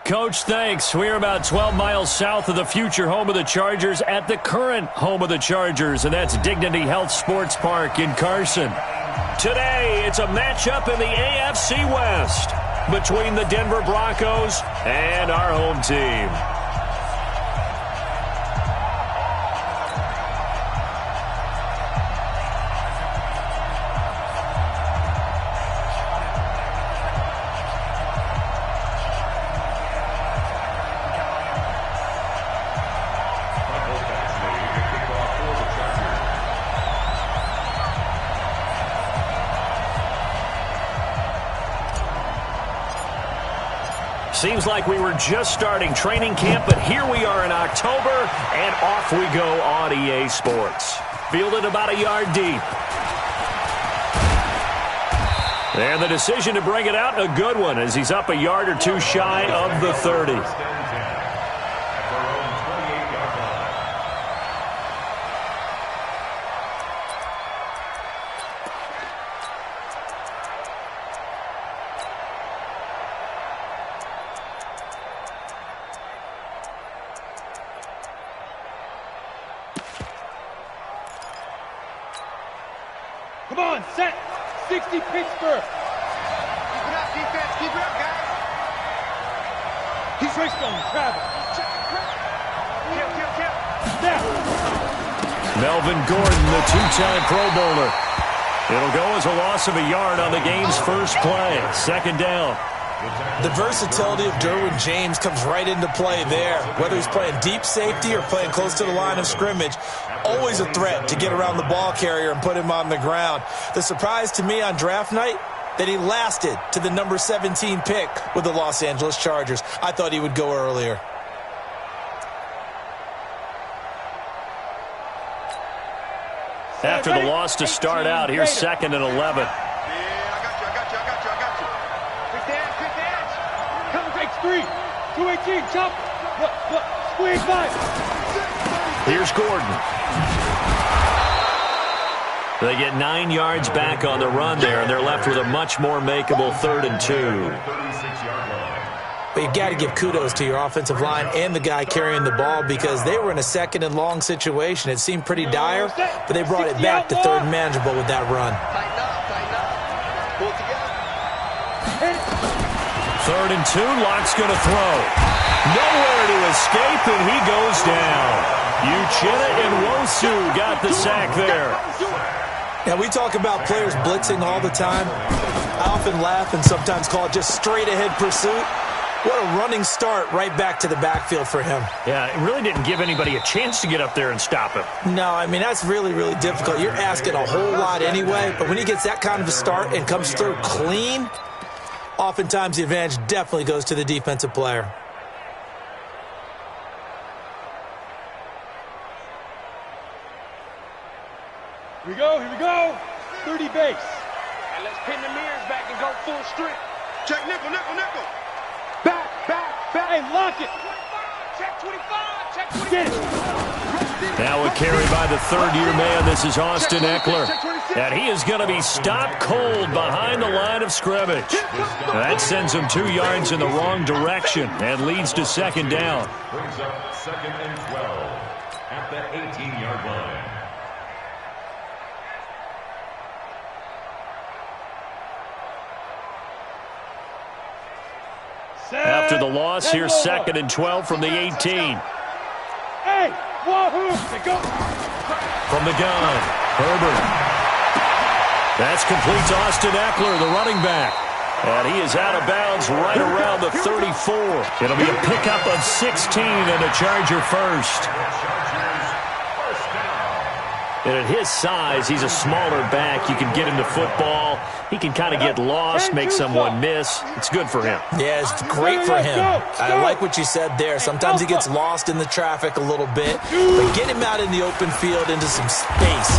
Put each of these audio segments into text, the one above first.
Coach, thanks. We're about 12 miles south of the future home of the Chargers at the current home of the Chargers, and that's Dignity Health Sports Park in Carson. Today, it's a matchup in the AFC West between the Denver Broncos and our home team. Seems like we were just starting training camp, but here we are in October, and off we go on EA Sports. Fielded about a yard deep. And the decision to bring it out, a good one, as he's up a yard or two shy of the 30. Come on, set. 60 Pittsburgh. Keep it up, defense. Keep it up, guys. He's raced on travel. Kill. Snap. Melvin Gordon, the two-time Pro Bowler. It'll go as a loss of a yard on the game's first play. Second down. The versatility of Derwin James comes right into play there. Whether he's playing deep safety or playing close to the line of scrimmage, always a threat to get around the ball carrier and put him on the ground. The surprise to me on draft night, that he lasted to the number 17 pick with the Los Angeles Chargers. I thought he would go earlier. After the loss to start out, here's second and 11. Three, 218, chop. Look, squeeze by. Here's Gordon. They get 9 yards back on the run there, and they're left with a much more makeable 3rd and 2. But you've got to give kudos to your offensive line and the guy carrying the ball, because they were in a second and long situation. It seemed pretty dire, but they brought it back to 3rd and manageable with that run. Tighten up. Pull together. 3rd and 2, Locke's going to throw. Nowhere to escape, and he goes down. Uchenna and Wosu got the sack there. Now, we talk about players blitzing all the time. I often laugh and sometimes call it just straight-ahead pursuit. What a running start right back to the backfield for him. Yeah, it really didn't give anybody a chance to get up there and stop him. No, I mean, that's really, really difficult. You're asking a whole lot anyway, but when he gets that kind of a start and comes through clean, oftentimes the advantage definitely goes to the defensive player. Here we go. 30 base. And let's pin the mirrors back and go full strip. Check nickel. Back. Hey, lock it. Check 25. Check 25. Get it. Now a carry by the third-year man. This is Austin Eckler. And he is going to be stopped cold behind the line of scrimmage. That sends him 2 yards in the wrong direction and leads to second down. Brings up 2nd and 12 at the 18-yard line. After the loss, here's 2nd and 12 from the 18. Hey, wahoo! Go. From the gun, Herbert. That's complete to Austin Eckler, the running back. And he is out of bounds right around the 34. It'll be a pickup of 16 and a Charger first. And at his size, he's a smaller back. You can get him to football. He can kind of get lost, make someone miss. It's good for him. Yeah, it's great for him. I like what you said there. Sometimes he gets lost in the traffic a little bit, but get him out in the open field into some space.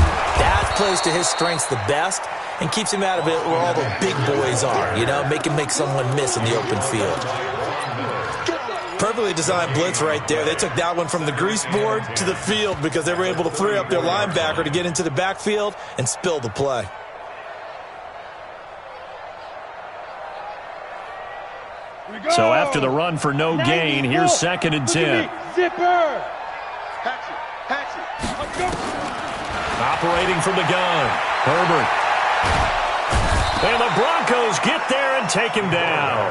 That plays to his strengths the best and keeps him out of it where all the big boys are, you know, make someone miss in the open field. Perfectly designed blitz right there. They took that one from the grease board to the field because they were able to free up their linebacker to get into the backfield and spill the play. So after the run for no gain, here's 2nd and 10. Zipper. Operating from the gun, Herbert. And the Broncos get there and take him down.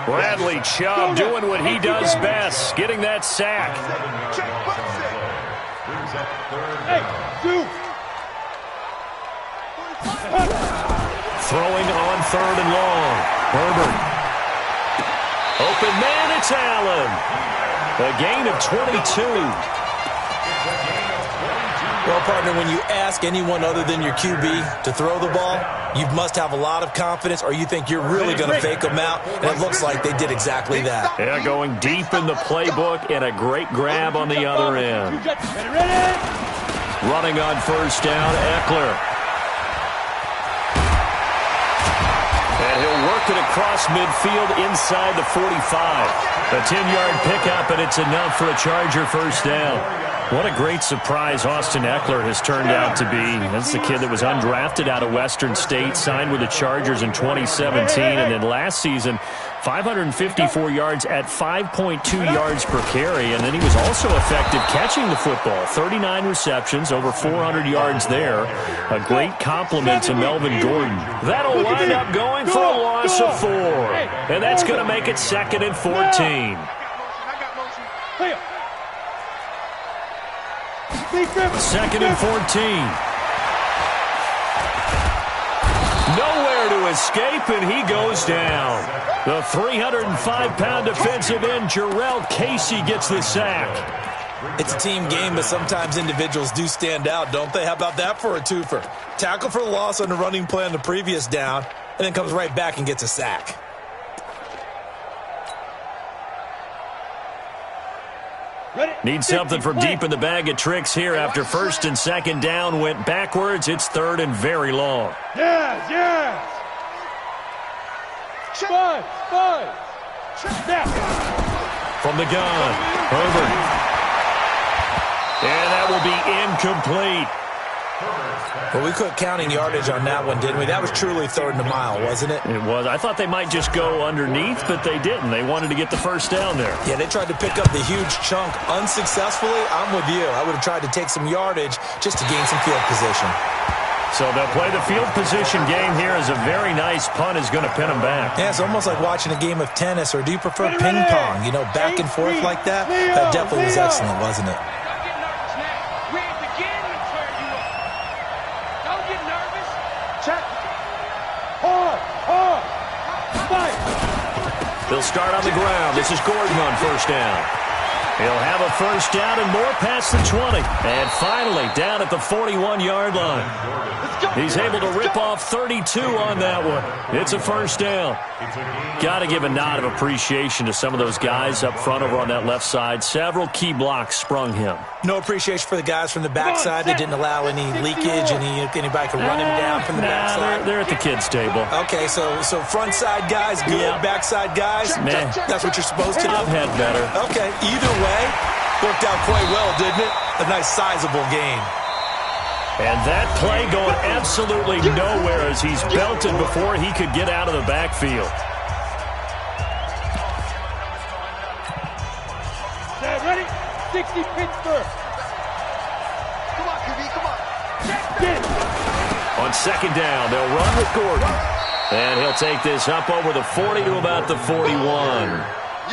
Bradley Chubb doing what he does best, getting that sack. Hey, dude. Throwing on 3rd and long. Herbert. Open man, it's Allen. A gain of 22. Well, partner, when you ask anyone other than your QB to throw the ball, you must have a lot of confidence, or you think you're really going to fake them out, and it looks like they did exactly that. Yeah, going deep in the playbook and a great grab on the other end. Running on 1st down, Eckler. And he'll work it across midfield inside the 45. A 10-yard pickup, and it's enough for a Charger 1st down. What a great surprise Austin Eckler has turned out to be. That's the kid that was undrafted out of Western State, signed with the Chargers in 2017, and then last season, 554 yards at 5.2 yards per carry, and then he was also effective catching the football. 39 receptions, over 400 yards there. A great compliment to Melvin Gordon. That'll wind up going for a loss of 4, and that's going to make it 2nd and 14. Second and 14. Nowhere to escape, and he goes down. The 305-pound defensive end, Jarrell Casey, gets the sack. It's a team game, but sometimes individuals do stand out, don't they? How about that for a twofer? Tackle for the loss on the running play on the previous down, and then comes right back and gets a sack. Need something from deep in the bag of tricks here after 1st and 2nd down went backwards. It's 3rd and very long. Yes. Five. From the gun, Herbert. And that will be incomplete. Well, we quit counting yardage on that one, didn't we? That was truly 3rd and a mile, wasn't it? It was. I thought they might just go underneath, but they didn't. They wanted to get the 1st down there. Yeah, they tried to pick up the huge chunk unsuccessfully. I'm with you. I would have tried to take some yardage just to gain some field position. So they'll play the field position game here as a very nice punt is going to pin them back. Yeah, it's almost like watching a game of tennis, or do you prefer ping pong? You know, back and forth like that? That definitely was excellent, wasn't it? They'll start on the ground. This is Gordon on 1st down. He'll have a 1st down and more past the 20. And finally, down at the 41-yard line. He's able to rip off 32 on that one. It's a 1st down. Got to give a nod of appreciation to some of those guys up front over on that left side. Several key blocks sprung him. No appreciation for the guys from the backside that didn't allow any leakage, anybody could run him down from the backside. They're at the kids' table. Okay, so front side guys, good. Yeah. Backside guys, man, that's what you're supposed to do. I've had better. Okay, either way, worked out quite well, didn't it? A nice sizable gain. And that play going absolutely nowhere as he's belted before he could get out of the backfield. Ready? 60 Pittsburgh. Come on, QB, come on. On 2nd down, they'll run with Gordon. And he'll take this up over the 40 to about the 41.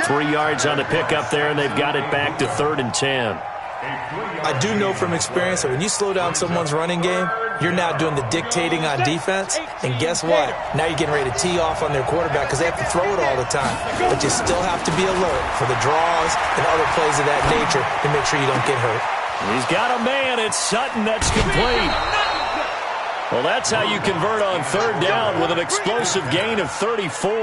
3 yards on the pickup there, and they've got it back to 3rd and 10. I do know from experience that when you slow down someone's running game, you're now doing the dictating on defense. And guess what? Now you're getting ready to tee off on their quarterback because they have to throw it all the time. But you still have to be alert for the draws and other plays of that nature to make sure you don't get hurt. He's got a man. It's Sutton. That's complete. Well, that's how you convert on 3rd down with an explosive gain of 34.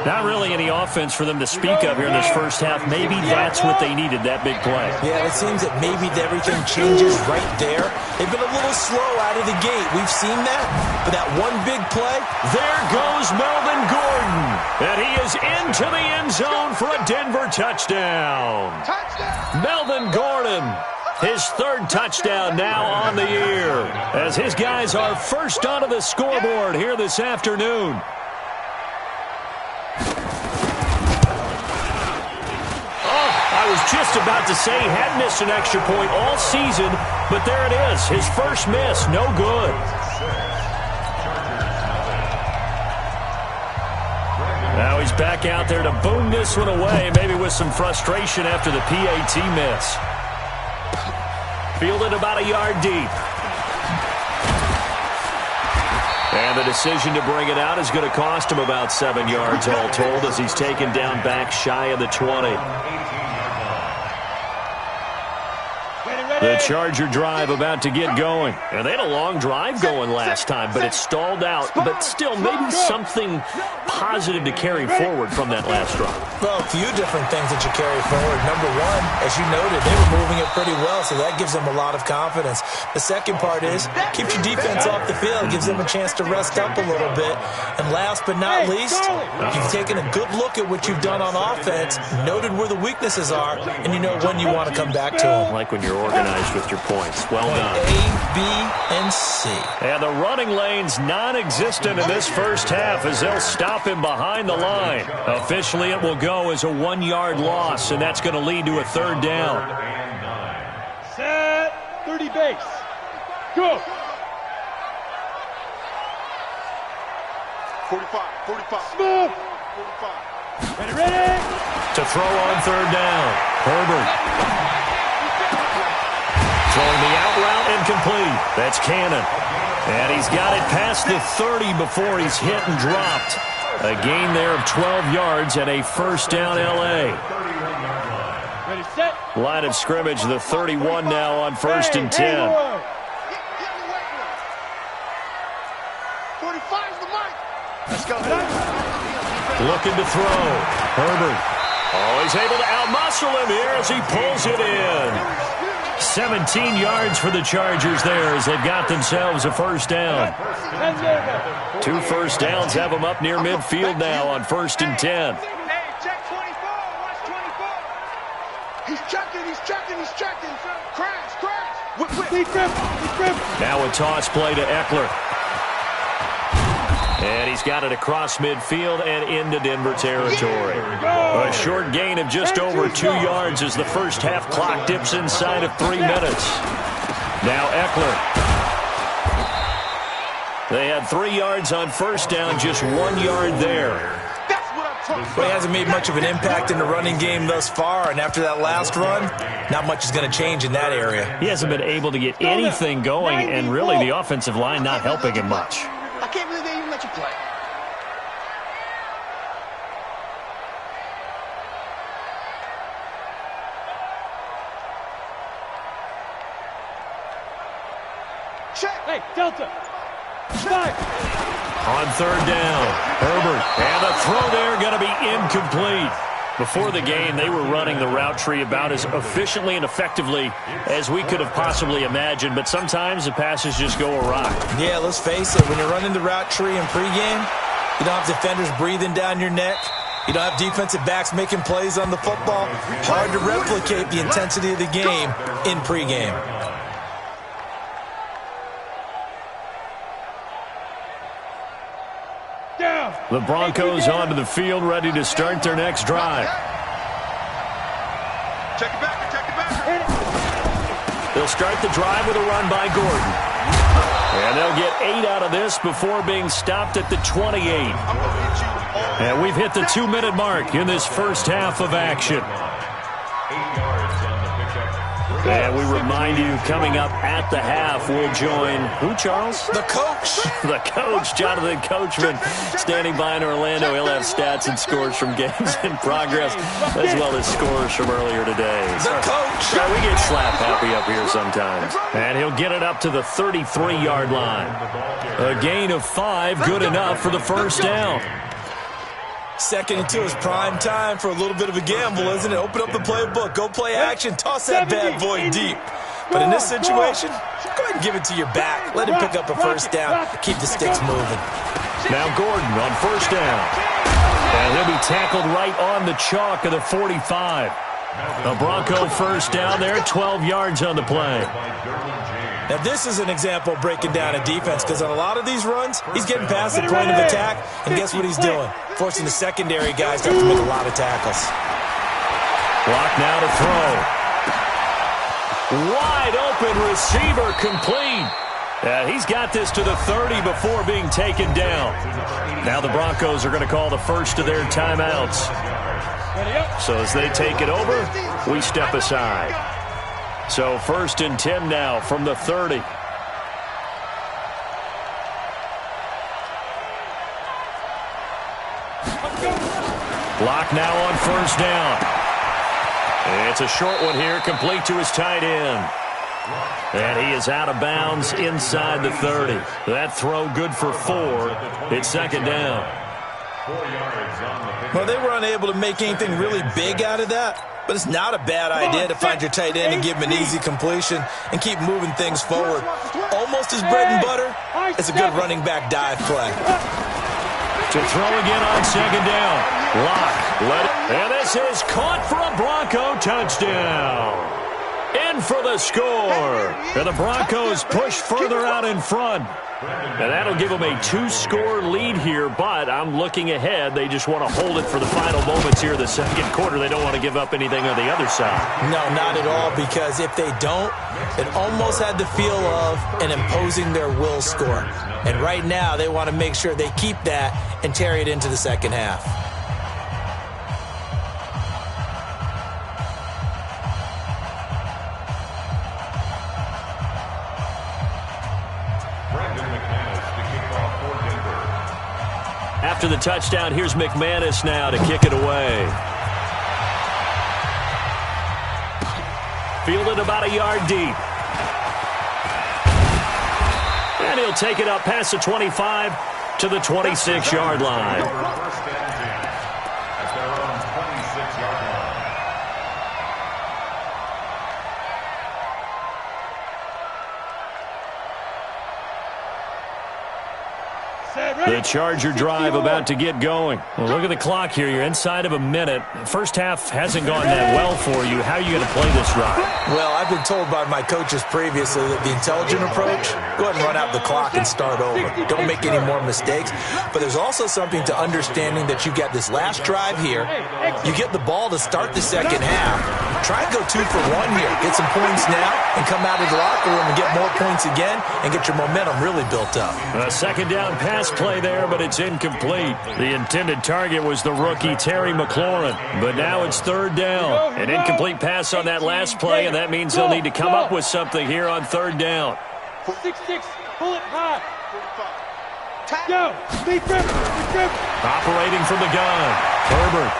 Not really any offense for them to speak of here in this first half. Maybe that's what they needed, that big play. Yeah, it seems that maybe everything changes right there. They've been a little slow out of the gate. We've seen that. But that one big play, there goes Melvin Gordon. And he is into the end zone for a Denver touchdown. Melvin Gordon. His 3rd touchdown now on the year as his guys are first onto the scoreboard here this afternoon. just about to say he hadn't missed an extra point all season, but there it is. His first miss, no good. Now he's back out there to boom this one away, maybe with some frustration after the PAT miss. Fielded about a yard deep. And the decision to bring it out is going to cost him about 7 yards all told as he's taken down back shy of the 20. The Charger drive about to get going. And they had a long drive going last time, but it stalled out. But still, maybe something positive to carry forward from that last drive. Well, a few different things that you carry forward. Number one, as you noted, they were moving it pretty well, so that gives them a lot of confidence. The second part is, keeps your defense off the field, gives them a chance to rest up a little bit. And last but not least, you've taken a good look at what you've done on offense, noted where the weaknesses are, and you know when you want to come back to them. Like when you're organized with your points. Well done. A, B, and C. And the running lane's non-existent in this first half as they'll stop him behind the line. Officially, it will go as a 1-yard loss, and that's going to lead to a third down. Set, 30 base. Go. 45. Smooth. 45. Ready. To throw on third down. Herbert. Throwing the out route incomplete. That's Cannon. And he's got it past the 30 before he's hit and dropped. A gain there of 12 yards and a first down L.A. Ready, set. Line of scrimmage, the 31 now on first and 10. 45's the mark. Let's go. Looking to throw. Herbert. Oh, he's able to outmuscle him here as he pulls it in. 17 yards for the Chargers there as they've got themselves a first down. 2 first downs have them up near midfield now on first and 10. Hey, check 24. Watch 24. He's checking. Crash. Now a toss play to Eckler. And he's got it across midfield and into Denver territory. A short gain of just over 2 yards as the first half clock dips inside of 3 minutes. Now Eckler. They had 3 yards on first down, just 1 yard there. Well, he hasn't made much of an impact in the running game thus far, and after that last run, not much is going to change in that area. He hasn't been able to get anything going, and really the offensive line not helping him much. I can't believe they even let you play. Check. Hey, Delta. Check. On third down, Herbert. And the throw there going to be incomplete. Before the game, they were running the route tree about as efficiently and effectively as we could have possibly imagined, but sometimes the passes just go awry. Yeah, let's face it, when you're running the route tree in pregame, you don't have defenders breathing down your neck. You don't have defensive backs making plays on the football. Hard to replicate the intensity of the game in pregame. The Broncos onto the field, ready to start their next drive. Check it back. They'll start the drive with a run by Gordon. And they'll get 8 out of this before being stopped at the 28. And we've hit the 2-minute mark in this first half of action. 8 yards on the pickup. And we remind you, coming up at the half, we'll join who, Charles? The coach. The coach, Jonathan Coachman, standing by in Orlando. He'll have stats and scores from games in progress, as well as scores from earlier today. The coach. Yeah, we get slap happy up here sometimes. And he'll get it up to the 33-yard line. A gain of 5, good enough for the first down. Second and 2 is prime time for a little bit of a gamble, isn't it? Open up the playbook, go play action, toss that bad boy deep. But in this situation, go ahead and give it to your back. Let him pick up a first down. Keep the sticks moving. Now Gordon on first down. And he'll be tackled right on the chalk of the 45. A Bronco first down there, 12 yards on the play. Now, this is an example of breaking down a defense, because on a lot of these runs, he's getting past the point of attack, and guess what he's doing? Forcing the secondary guys to have to make a lot of tackles. Clock now to throw. Wide open receiver complete. He's got this to the 30 before being taken down. Now the Broncos are going to call the first of their timeouts. So as they take it over, we step aside. So 1st and 10 now from the 30. Block now on 1st down. It's a short one here, complete to his tight end. And he is out of bounds inside the 30. That throw good for 4. It's 2nd down. Well, they were unable to make anything really big out of that, but it's not a bad idea to find your tight end and give him an easy completion and keep moving things forward. Almost his bread and butter. It's a good running back dive play. To throw again on 2nd down. Lock. And this is caught for a Bronco touchdown. In for the score. And the Broncos push further out in front. And that'll give them a 2-score lead here, but I'm looking ahead. They just want to hold it for the final moments here in the 2nd quarter. They don't want to give up anything on the other side. No, not at all, because if they don't, it almost had the feel of an imposing their will score. And right now, they want to make sure they keep that and carry it into the 2nd half. After the touchdown, here's McManus now to kick it away. Fielded about a yard deep. And he'll take it up past the 25 to the 26-yard line. The Charger drive about to get going. Well, look at the clock here. You're inside of a minute. First half hasn't gone that well for you. How are you going to play this drive? Well, I've been told by my coaches previously that the intelligent approach, go ahead and run out the clock and start over. Don't make any more mistakes. But there's also something to understanding that you got this last drive here. You get the ball to start the 2nd half. Try and go 2 for 1 here. Get some points now and come out of the locker room and get more points again and get your momentum really built up. A 2nd down pass play there, but it's incomplete. The intended target was the rookie Terry McLaurin, but now it's 3rd down. An incomplete pass on that last play, and that means they'll need to come up with something here on 3rd down. 6-6, pull it high. Go, speed driven. Operating from the gun, Herbert.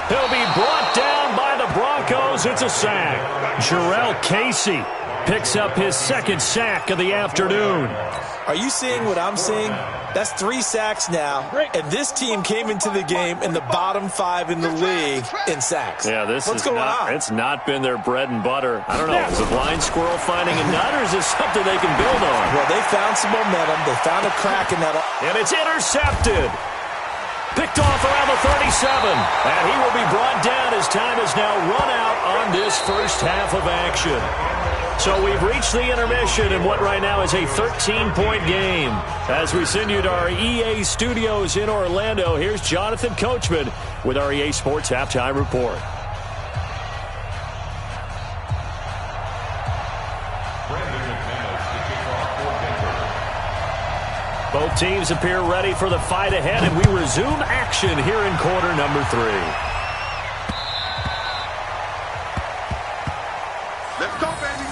He'll be brought down by the Broncos. It's a sack. Jarrell Casey picks up his 2nd sack of the afternoon. Are you seeing what I'm seeing? That's 3 sacks now, and this team came into the game in the bottom 5 in the league in sacks. Yeah, What's going on? It's not been their bread and butter. I don't know. Is a blind squirrel finding a nut, or is this something they can build on? Well, they found some momentum. They found a crack in that. And it's intercepted. Picked off around the 37. And he will be brought down as time has now run out on this first half of action. So we've reached the intermission in what right now is a 13-point game. As we send you to our EA studios in Orlando, here's Jonathan Coachman with our EA Sports Halftime Report. Both teams appear ready for the fight ahead, and we resume action here in quarter number 3. Let's go, baby.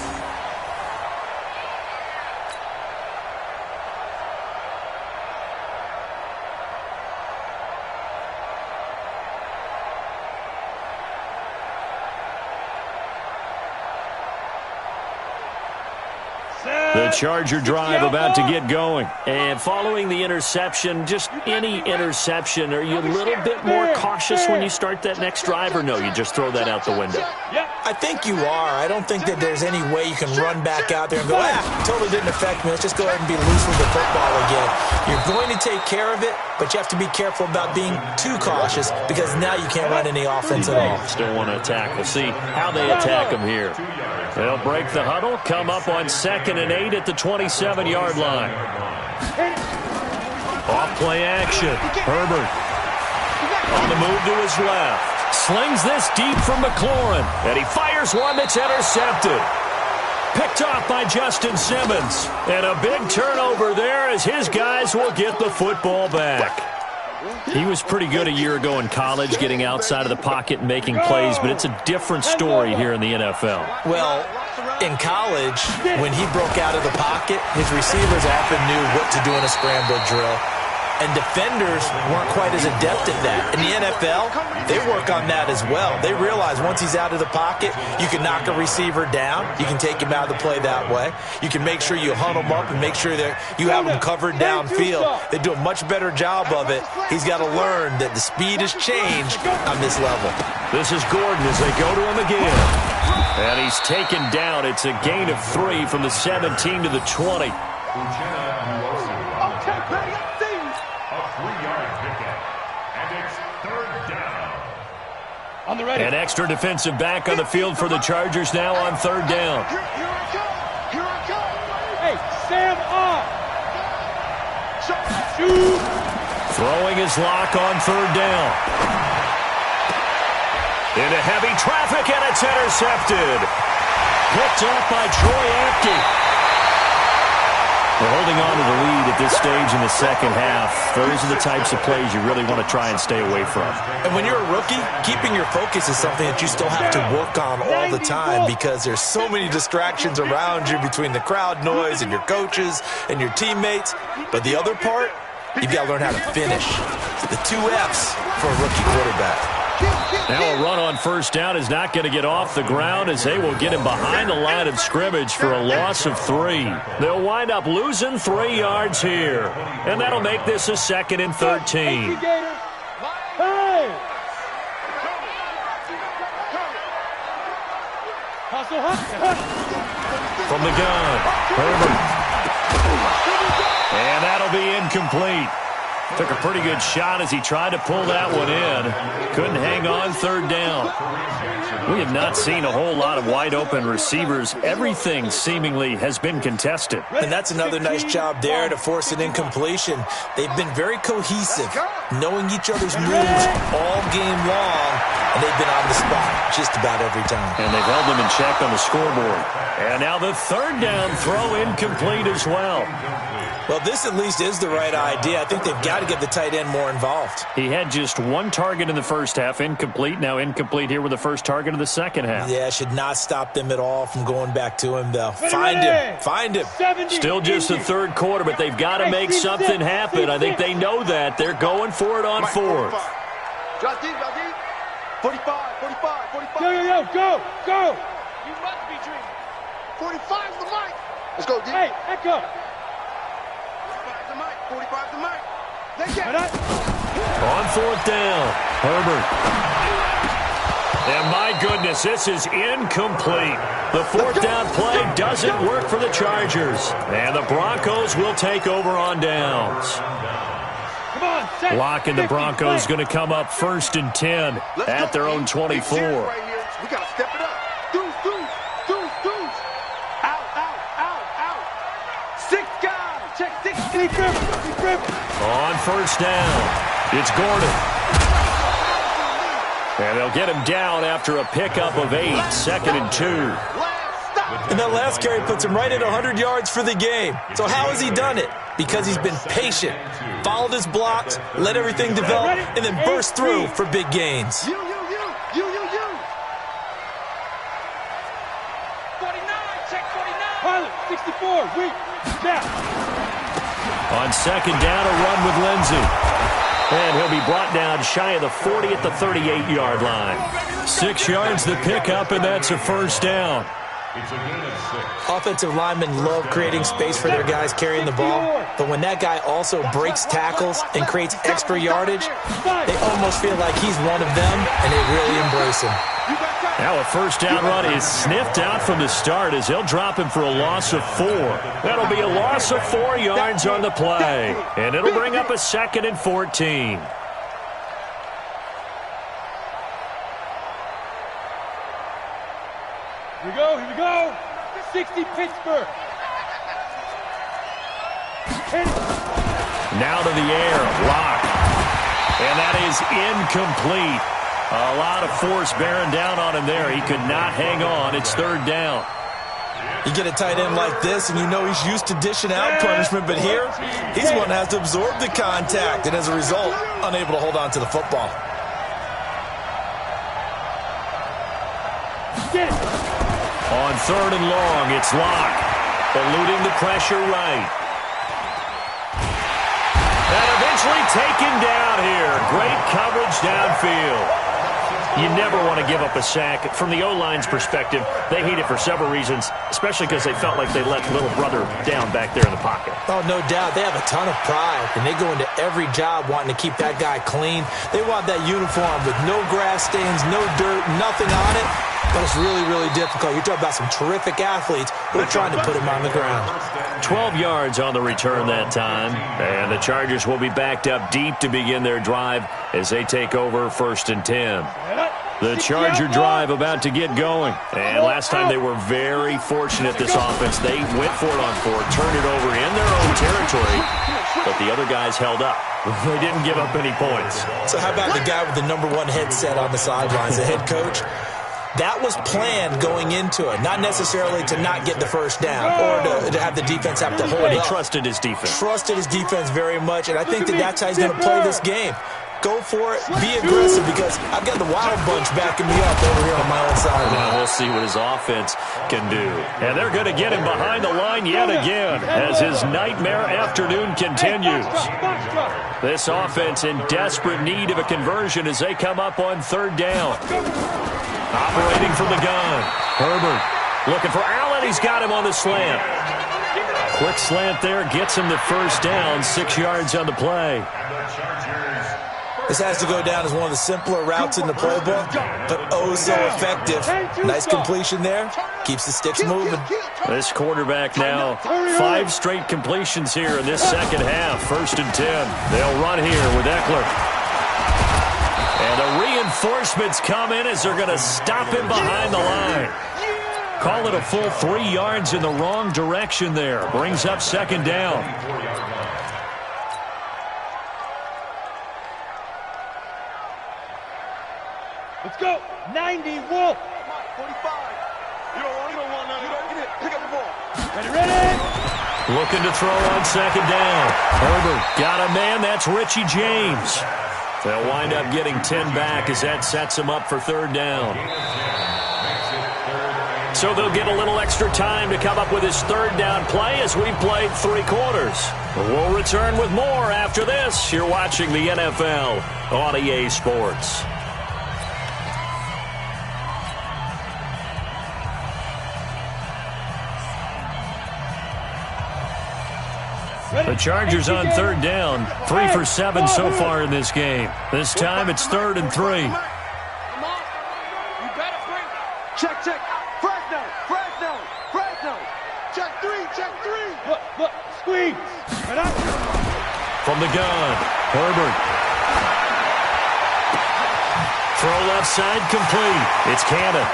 The Charger drive about to get going. And following the interception, just any interception, are you a little bit more cautious when you start that next drive, or no, you just throw that out the window? I think you are. I don't think that there's any way you can run back out there and go, totally didn't affect me. Let's just go ahead and be loose with the football again. You're going to take care of it, but you have to be careful about being too cautious because now you can't run any offense at all. Still want to attack. We'll see how they attack them here. They'll break the huddle, come up on 2nd and 8 at the 27-yard line. Off play action. Herbert on the move to his left. slings this deep from McLaurin, and he fires one that's intercepted. Picked off by Justin Simmons. And a big turnover there as his guys will get the football back. He was pretty good a year ago in college, getting outside of the pocket and making plays, but it's a different story here in the NFL. Well, in college, when he broke out of the pocket, his receivers often knew what to do in a scramble drill. And defenders weren't quite as adept at that. In the NFL, they work on that as well. They realize once he's out of the pocket, you can knock a receiver down. You can take him out of the play that way. You can make sure you huddle him up and make sure that you have him covered downfield. They do a much better job of it. He's got to learn that the speed has changed on this level. This is Gordon as they go to him again. And he's taken down. It's a gain of 3 from the 17 to the 20. An extra defensive back on the field for the Chargers now on 3rd down. Here I come. Hey, Sam off. Shoot. Throwing his lock on 3rd down. Into heavy traffic, and it's intercepted. Picked up by Troy Apke. We're holding on to the lead at this stage in the second half. Those are the types of plays you really want to try and stay away from. And when you're a rookie, keeping your focus is something that you still have to work on all the time because there's so many distractions around you between the crowd noise and your coaches and your teammates. But the other part, you've got to learn how to finish. The 2 F's for a rookie quarterback. Now a run on 1st down is not going to get off the ground as they will get him behind the line of scrimmage for a loss of 3. They'll wind up losing 3 yards here. And that'll make this a 2nd and 13. From the gun, Herbert. And that'll be incomplete. Took a pretty good shot as he tried to pull that one in. Couldn't hang on 3rd down. We have not seen a whole lot of wide-open receivers. Everything seemingly has been contested. And that's another nice job there to force an incompletion. They've been very cohesive, knowing each other's moves all game long, and they've been on the spot just about every time. And they've held them in check on the scoreboard. And now the 3rd down throw incomplete as well. Well, this at least is the right idea. I think they've got to get the tight end more involved. He had just 1 target in the first half, incomplete. Now incomplete here with the first target of the second half. Yeah, should not stop them at all from going back to him, though. Find him. Find him. Still just the 3rd quarter, but they've got to make something happen. I think they know that. They're going for it on 4th. Drop deep. 45. Go. You must be dreaming. 45's the mic. Let's go, D. Hey, echo. 45's the mic. They get it. On 4th down, Herbert. And my goodness, this is incomplete. The 4th down play doesn't work for the Chargers. And the Broncos will take over on downs. Locke and the Broncos going to come up 1st and 10 at their own 24. We got to step it up. Deuce. Out. 6 guys. Check 6. On 1st down, it's Gordon. And they'll get him down after a pickup of 8, 2nd and 2. And that last carry puts him right at 100 yards for the game. So how has he done it? Because he's been patient, followed his blocks, let everything develop, and then burst through for big gains. You. 49, check 49. Pilot, 64, weak, snap. On 2nd down, a run with Lindsey. And he'll be brought down shy of the 40 at the 38-yard line. 6 yards the pickup, and that's a 1st down. Offensive linemen love creating space for their guys carrying the ball, but when that guy also breaks tackles and creates extra yardage, they almost feel like he's one of them, and they really embrace him. Now a 1st down run is sniffed out from the start as they'll drop him for a loss of 4. That'll be a loss of 4 yards on the play, and it'll bring up a 2nd and 14. Here we go. 60 Pittsburgh. Now to the air, Locke. And that is incomplete. A lot of force bearing down on him there. He could not hang on. It's third down. You get a tight end like this, and you know he's used to dishing out punishment, but here, he's the one that has to absorb the contact, and as a result, unable to hold on to the football. On third and long, it's Locke, eluding the pressure right. And eventually taken down here. Great coverage downfield. You never want to give up a sack. From the O-line's perspective, they hate it for several reasons, especially because they felt like they let little brother down back there in the pocket. Oh, no doubt. They have a ton of pride, and they go into every job wanting to keep that guy clean. They want that uniform with no grass stains, no dirt, nothing on it. But it's really, really difficult. You're talking about some terrific athletes who are trying to put him on the ground. 12 yards on the return that time. And the Chargers will be backed up deep to begin their drive as they take over 1st and 10. The Charger drive about to get going. And last time they were very fortunate, this offense. They went for it on 4, turned it over in their own territory, but the other guys held up. They didn't give up any points. So how about the guy with the #1 headset on the sidelines, the head coach? That was planned going into it, not necessarily to not get the first down or to have the defense have to hold He up. trusted his defense. Trusted his defense very much, and I think that's how he's going to play this game. Go for it, be aggressive, because I've got the wild bunch backing me up over here on my own side. Now we'll see what his offense can do. And they're going to get him behind the line yet again as his nightmare afternoon continues. This offense in desperate need of a conversion as they come up on 3rd down. Operating from the gun. Herbert looking for Allen. He's got him on the slant. Quick slant there gets him the first down. 6 yards on the play. This has to go down as one of the simpler routes in the playbook, but oh so effective. Nice completion there. Keeps the sticks moving. This quarterback now 5 straight completions here in this second half. 1st and 10. They'll run here with Eckler. And the reinforcements come in as they're going to stop him behind the line. Call it a full 3 yards in the wrong direction there. Brings up 2nd down. Let's go. 90, Wolf. 45. You don't want none. You don't get it. Pick up the ball. Ready? Looking to throw on 2nd down. Herbert got a man. That's Richie James. They'll wind up getting 10 back as that sets them up for 3rd down. So they'll get a little extra time to come up with his 3rd down play as we've played 3 quarters. We'll return with more after this. You're watching the NFL on EA Sports. The Chargers on 3rd down. 3 for 7 so far in this game. This time it's 3rd and 3. You better bring. Check. Fresno. Check 3. Look. Squeeze. From the gun, Herbert. Throw left side complete. It's Cannon.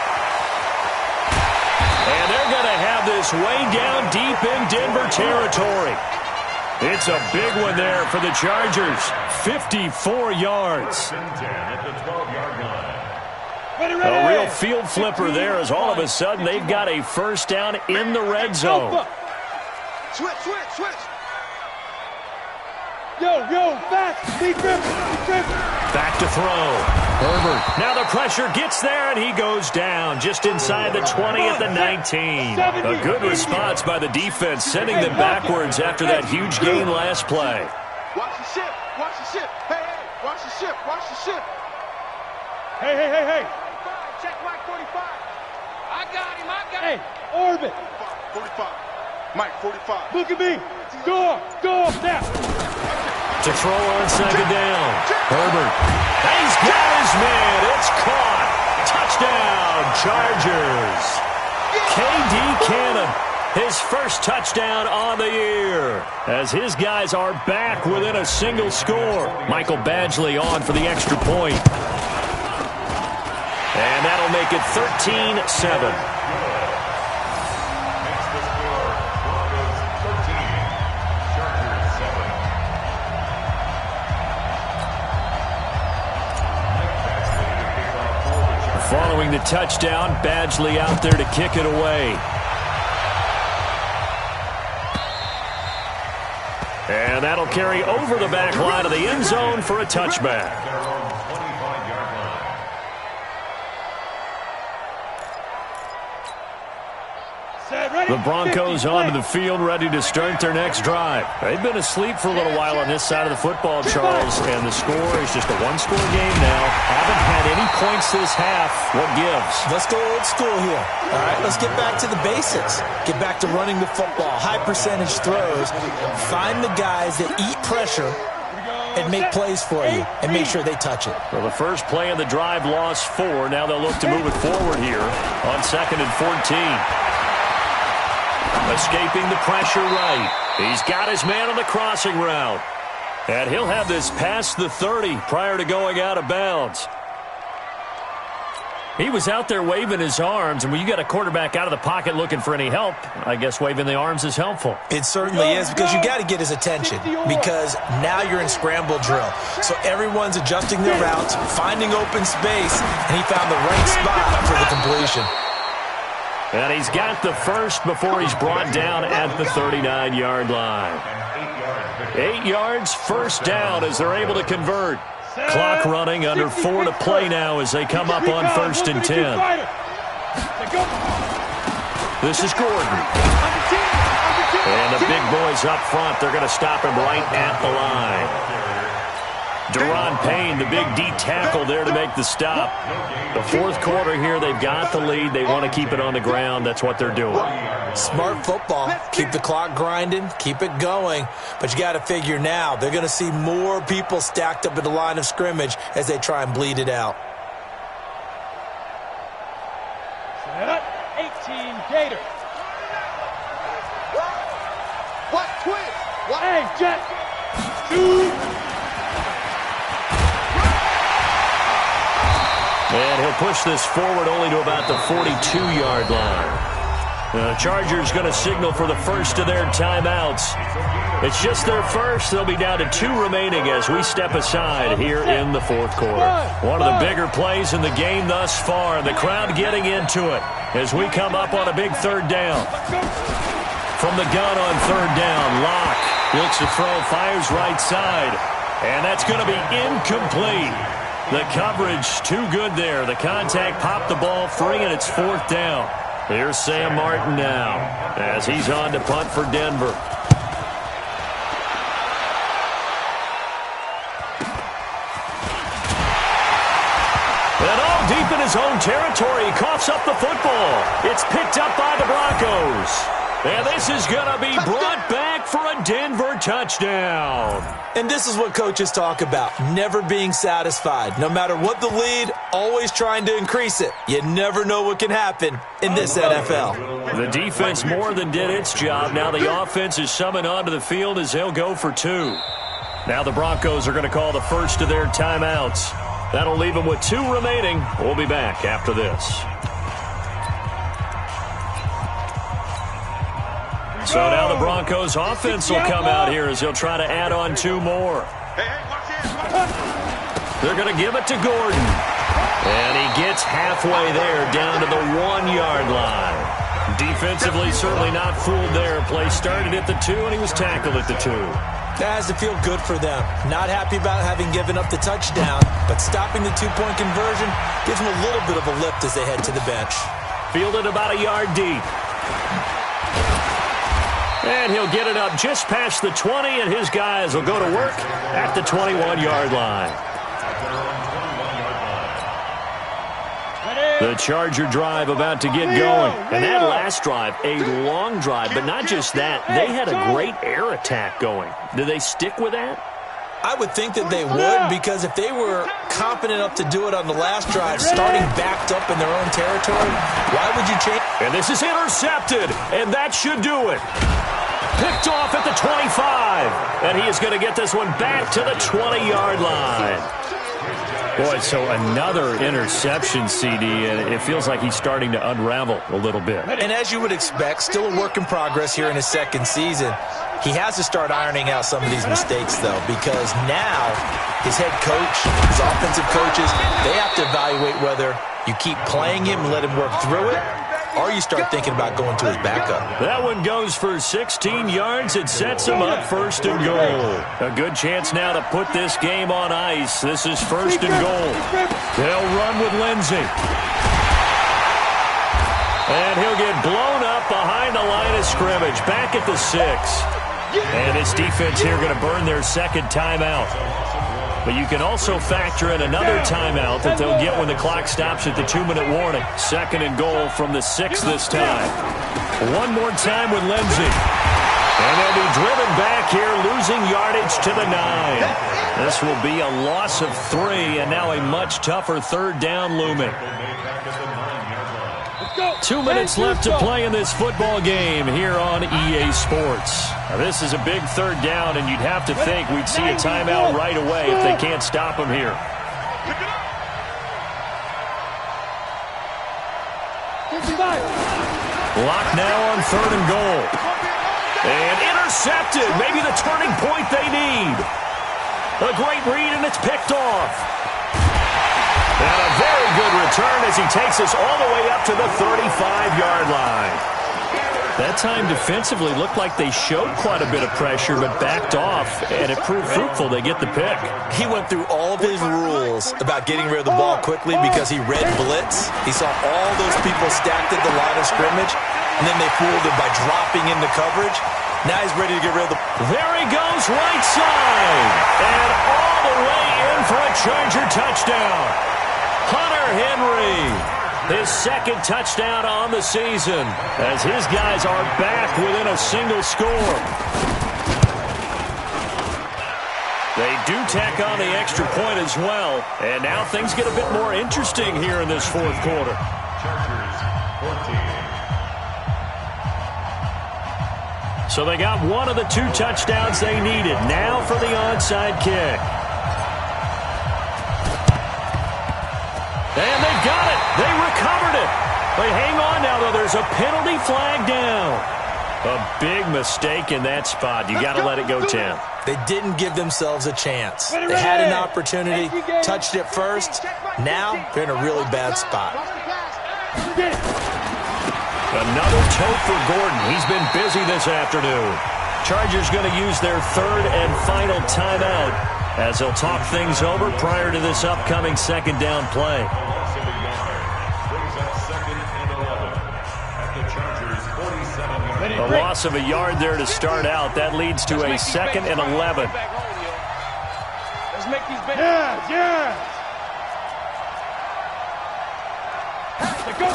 And they're going to have this way down deep in Denver territory. It's a big one there for the Chargers. 54 yards. A real field flipper there as all of a sudden they've got a first down in the red zone. Switch. Yo, fast. Be grip. Back to throw. Herbert. Now the pressure gets there, and he goes down just inside the 20 at the 19. A good response by the defense, sending them backwards after that huge gain last play. Watch the ship. Hey, watch the ship. Hey. Check Mike 45. I got him. Hey, orbit. 45. Mike, 45. Look at me. Go now. To throw on 2nd down. Herbert. He's got his man. It's caught. Touchdown, Chargers. K.D. Cannon, his first touchdown on the year, as his guys are back within a single score. Michael Badgley on for the extra point. And that'll make it 13-7. following the touchdown. Badgley out there to kick it away. And that'll carry over the back line of the end zone for a touchback. The Broncos onto the field, ready to start their next drive. They've been asleep for a little while on this side of the football, Charles, and the score is just a one-score game now. Haven't had any points this half. What gives? Let's go old school here. All right, let's get back to the basics. Get back to running the football, high percentage throws. Find the guys that eat pressure and make plays for you and make sure they touch it. Well, the first play of the drive lost 4. Now they'll look to move it forward here on 2nd and 14. Escaping the pressure right. He's got his man on the crossing route. And he'll have this past the 30 prior to going out of bounds. He was out there waving his arms, and when you got a quarterback out of the pocket looking for any help, I guess waving the arms is helpful. It certainly is, because you got to get his attention, because now you're in scramble drill. So everyone's adjusting their routes, finding open space, and he found the right spot for the completion. And he's got the first before he's brought down at the 39-yard line. 8 yards, first down as they're able to convert. Clock running, under 4 to play now as they come up on 1st and 10. This is Gordon. And the big boys up front, they're going to stop him right at the line. Deron Payne, the big D tackle there to make the stop. The 4th quarter here, they've got the lead. They want to keep it on the ground. That's what they're doing. Smart football. Keep the clock grinding. Keep it going. But you got to figure now, they're going to see more people stacked up at the line of scrimmage as they try and bleed it out. Set up, 18 Gator. What? Twist? What? Hey, Jet. 2. And he'll push this forward only to about the 42-yard line. The Chargers going to signal for the first of their timeouts. It's just their first. They'll be down to 2 remaining as we step aside here in the 4th quarter. One of the bigger plays in the game thus far. The crowd getting into it as we come up on a big 3rd down. From the gun on 3rd down, Locke looks to throw, fires right side. And that's going to be incomplete. The coverage too good there. The contact popped the ball free, and it's 4th down. Here's Sam Martin now as he's on to punt for Denver. And all deep in his own territory, he coughs up the football. It's picked up by the Broncos. And this is going to be brought back for a Denver touchdown. And this is what coaches talk about, never being satisfied. No matter what the lead, always trying to increase it. You never know what can happen in this NFL. The defense more than did its job. Now the offense is summoned onto the field as they'll go for 2. Now the Broncos are going to call the first of their timeouts. That'll leave them with 2 remaining. We'll be back after this. So now the Broncos offense will come out here as they'll try to add on 2 more. They're going to give it to Gordon. And he gets halfway there down to the 1-yard line. Defensively, certainly not fooled there. Play started at the 2, and he was tackled at the 2. That has to feel good for them. Not happy about having given up the touchdown, but stopping the 2-point conversion gives them a little bit of a lift as they head to the bench. Fielded about a yard deep. And he'll get it up just past the 20, and his guys will go to work at the 21-yard line. The Charger drive about to get going. And that last drive, a long drive, but not just that. They had a great air attack going. Do they stick with that? I would think that they would, because if they were confident enough to do it on the last drive, starting backed up in their own territory, why would you change? And this is intercepted, and that should do it. Picked off at the 25, and he is going to get this one back to the 20-yard line. Boy, so another interception, CD, and it feels like he's starting to unravel a little bit. And as you would expect, still a work in progress here in his 2nd season. He has to start ironing out some of these mistakes, though, because now his head coach, his offensive coaches, they have to evaluate whether You keep playing him and let him work through it, or you start thinking about going to his backup. That one goes for 16 yards. It sets him up 1st and goal. A good chance now to put this game on ice. This is 1st and goal. They'll run with Lindsey. And he'll get blown up behind the line of scrimmage. Back at the 6. And his defense here going to burn their second timeout. But you can also factor in another timeout that they'll get when the clock stops at the 2-minute warning. 2nd and goal from the 6 this time. One more time with Lindsey. And they'll be driven back here, losing yardage to the 9. This will be a loss of 3, and now a much tougher 3rd down looming. 2 minutes left to play in this football game here on EA Sports. Now, this is a big 3rd down, and you'd have to think we'd see a timeout right away if they can't stop him here. Locked now on 3rd and goal. And intercepted. Maybe the turning point they need. A great read, and it's picked off. And a very good return as he takes us all the way up to the 35-yard line. That time defensively looked like they showed quite a bit of pressure but backed off, and it proved fruitful. They get the pick. He went through all of his rules about getting rid of the ball quickly because he read blitz. He saw all those people stacked at the line of scrimmage, and then they fooled him by dropping into coverage. Now he's ready to get rid of the... There he goes, right side. And all the way in for a Charger touchdown. Hunter Henry, his 2nd touchdown on the season, as his guys are back within a single score. They do tack on the extra point as well, and now things get a bit more interesting here in this 4th quarter. Chargers 14. So they got one of the 2 touchdowns they needed. Now for the onside kick. And they got it. They recovered it. They hang on now, though. There's a penalty flag down. A big mistake in that spot. You got to let it go, Tim. They didn't give themselves a chance. They had an opportunity, touched it first. Now they're in a really bad spot. Another tote for Gordon. He's been busy this afternoon. Chargers going to use their 3rd and final timeout as they'll talk things over prior to this upcoming 2nd down play. A loss of a yard there to start out. That leads to a 2nd and 11. Let's make these big. Yeah. Let's go.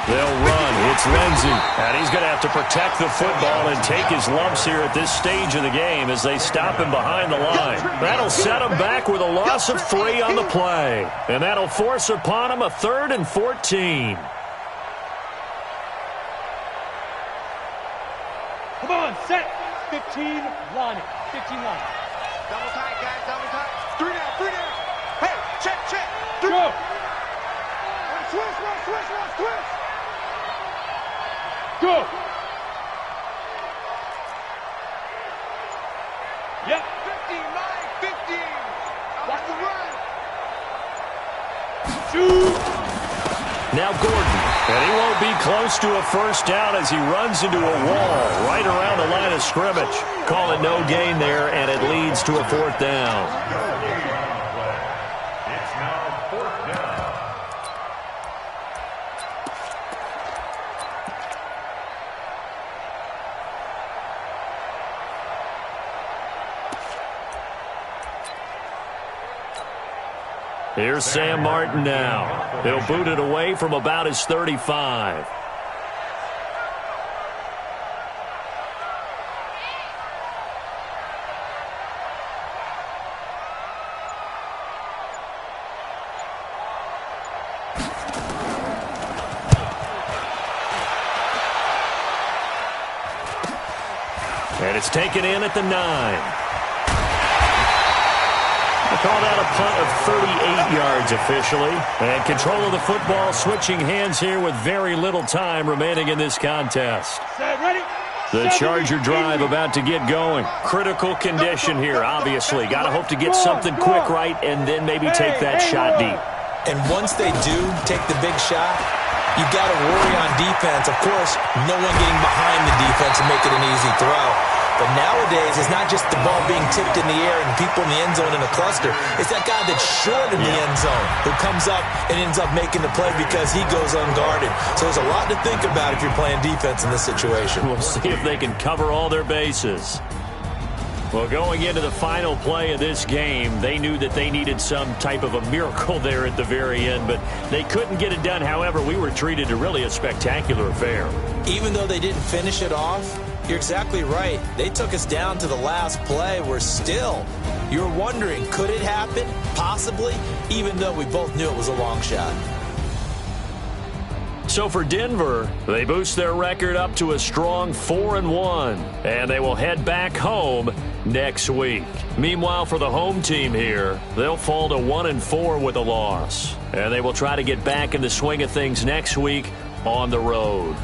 They'll run. It's Lindsey. And he's going to have to protect the football and take his lumps here at this stage of the game as they stop him behind the line. That'll set him back with a loss of 3 on the play. And that'll force upon him a 3rd and 14. Come on, set. 15 line. 15 line. Double tight, guys, double tight. 3 down. Hey, check. Go. Switch. Go. Yep. 15. Watch the run. Shoot. Now Gordon. And he won't be close to a 1st down as he runs into a wall right around the line of scrimmage. Call it no gain there, and it leads to a 4th down. It's now 4th down. Here's Sam Martin now. He'll boot it away from about his 35. And it's taken in at the 9. Called out a punt of 38 yards officially. And control of the football switching hands here with very little time remaining in this contest. Ready? The Charger drive about to get going. Critical condition here, obviously. Got to hope to get something quick right and then maybe take that shot deep. And once they do take the big shot, you got to worry on defense. Of course, no one getting behind the defense and make it an easy throw. But nowadays, it's not just the ball being tipped in the air and people in the end zone in a cluster. It's that guy that's short in the end zone who comes up and ends up making the play because he goes unguarded. So there's a lot to think about if you're playing defense in this situation. We'll see if they can cover all their bases. Well, going into the final play of this game, they knew that they needed some type of a miracle there at the very end, but they couldn't get it done. However, we were treated to really a spectacular affair. Even though they didn't finish it off, you're exactly right. They took us down to the last play. You're wondering, could it happen? Possibly, even though we both knew it was a long shot. So for Denver, they boost their record up to a strong 4-1, and they will head back home next week. Meanwhile, for the home team here, they'll fall to 1-4 with a loss, and they will try to get back in the swing of things next week on the road.